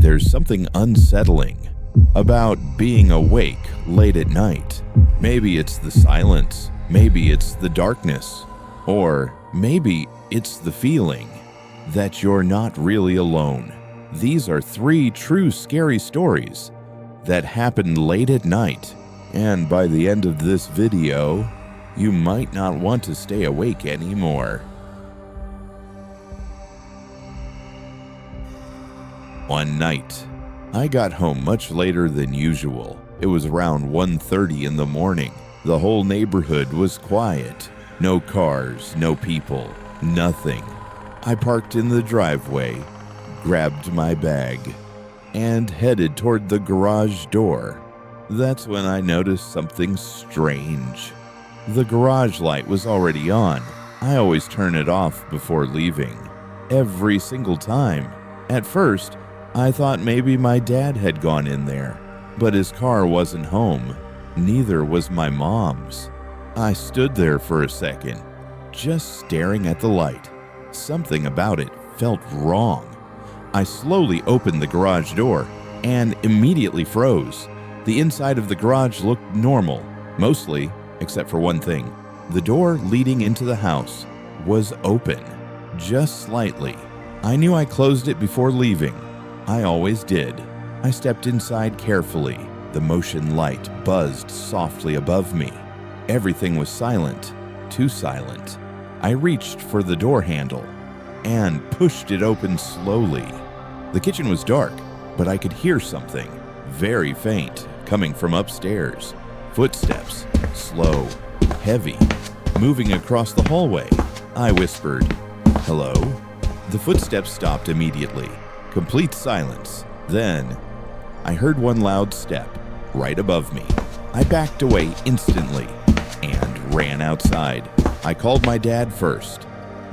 There's something unsettling about being awake late at night. Maybe it's the silence, maybe it's the darkness, or maybe it's the feeling that you're not really alone. These are 3 true scary stories that happened late at night, and by the end of this video, you might not want to stay awake anymore. One night, I got home much later than usual. It was around 1:30 in the morning. The whole neighborhood was quiet. No cars, no people, nothing. I parked in the driveway, grabbed my bag, and headed toward the garage door. That's when I noticed something strange. The garage light was already on. I always turn it off before leaving, every single time. At first, I thought maybe my dad had gone in there, but his car wasn't home. Neither was my mom's. I stood there for a second, just staring at the light. Something about it felt wrong. I slowly opened the garage door and immediately froze. The inside of the garage looked normal, mostly, except for one thing. The door leading into the house was open, just slightly. I knew I closed it before leaving. I always did. I stepped inside carefully. The motion light buzzed softly above me. Everything was silent, too silent. I reached for the door handle and pushed it open slowly. The kitchen was dark, but I could hear something, very faint, coming from upstairs. Footsteps, slow, heavy, moving across the hallway. I whispered, "Hello?" The footsteps stopped immediately. Complete silence. Then, I heard one loud step right above me. I backed away instantly and ran outside. I called my dad first,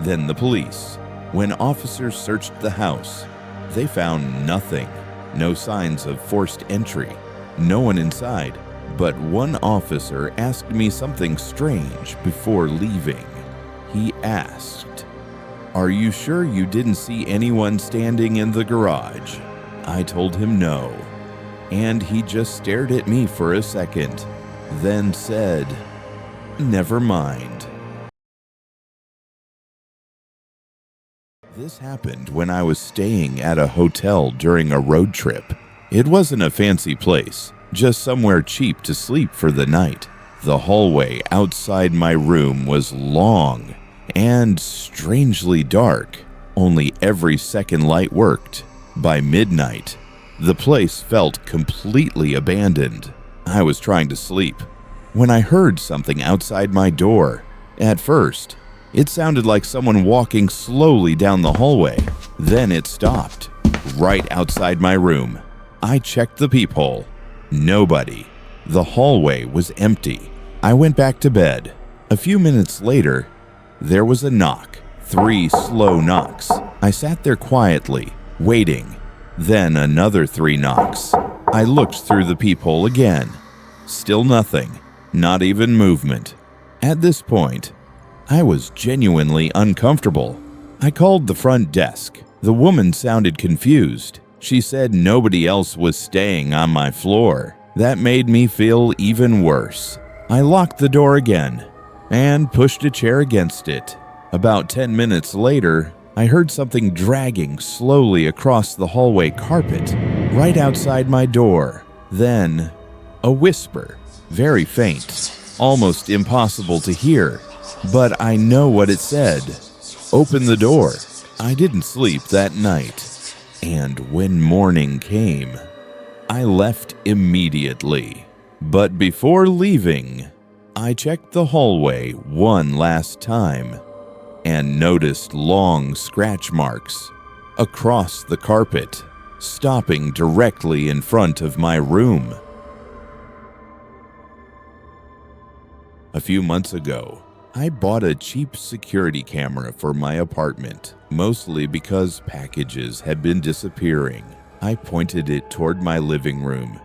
then the police. When officers searched the house, they found nothing. No signs of forced entry. No one inside. But one officer asked me something strange before leaving. He asked, "Are you sure you didn't see anyone standing in the garage?" I told him no, and he just stared at me for a second, then said, "Never mind." This happened when I was staying at a hotel during a road trip. It wasn't a fancy place, just somewhere cheap to sleep for the night. The hallway outside my room was long and strangely dark. Only every second light worked. By midnight, the place felt completely abandoned. I was trying to sleep when I heard something outside my door. At first, it sounded like someone walking slowly down the hallway. Then it stopped, right outside my room. I checked the peephole. Nobody. The hallway was empty. I went back to bed. A few minutes later, there was a knock. 3 slow knocks. I sat there quietly, waiting. Then another 3 knocks. I looked through the peephole again. Still nothing. Not even movement. At this point, I was genuinely uncomfortable. I called the front desk. The woman sounded confused. She said nobody else was staying on my floor. That made me feel even worse. I locked the door again and pushed a chair against it. About 10 minutes later, I heard something dragging slowly across the hallway carpet right outside my door. Then, a whisper, very faint, almost impossible to hear, but I know what it said. "Open the door." I didn't sleep that night, and when morning came, I left immediately. But before leaving, I checked the hallway one last time and noticed long scratch marks across the carpet, stopping directly in front of my room. A few months ago, I bought a cheap security camera for my apartment, mostly because packages had been disappearing. I pointed it toward my living room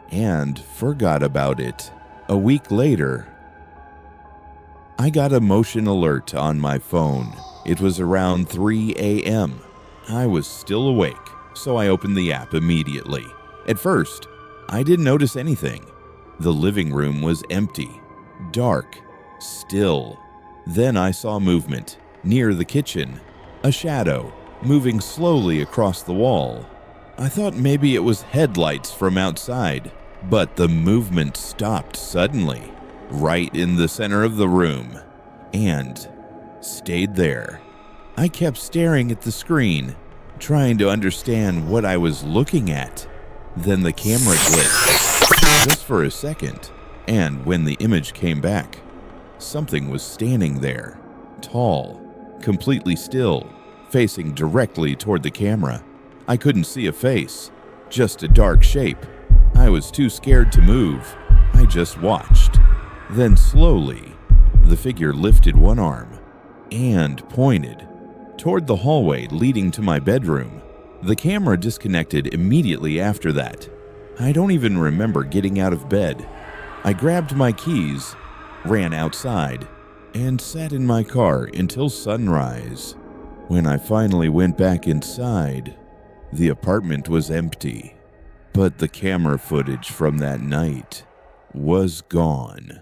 and forgot about it. A week later, I got a motion alert on my phone. It was around 3 a.m. I was still awake, so I opened the app immediately. At first, I didn't notice anything. The living room was empty, dark, still. Then I saw movement near the kitchen, a shadow moving slowly across the wall. I thought maybe it was headlights from outside, but the movement stopped suddenly, right in the center of the room, and stayed there. I kept staring at the screen, trying to understand what I was looking at. Then the camera glitched, just for a second, and when the image came back, something was standing there, tall, completely still, facing directly toward the camera. I couldn't see a face, just a dark shape. I was too scared to move. I just watched. Then slowly, the figure lifted one arm and pointed toward the hallway leading to my bedroom. The camera disconnected immediately after that. I don't even remember getting out of bed. I grabbed my keys, ran outside, and sat in my car until sunrise. When I finally went back inside, the apartment was empty, but the camera footage from that night was gone.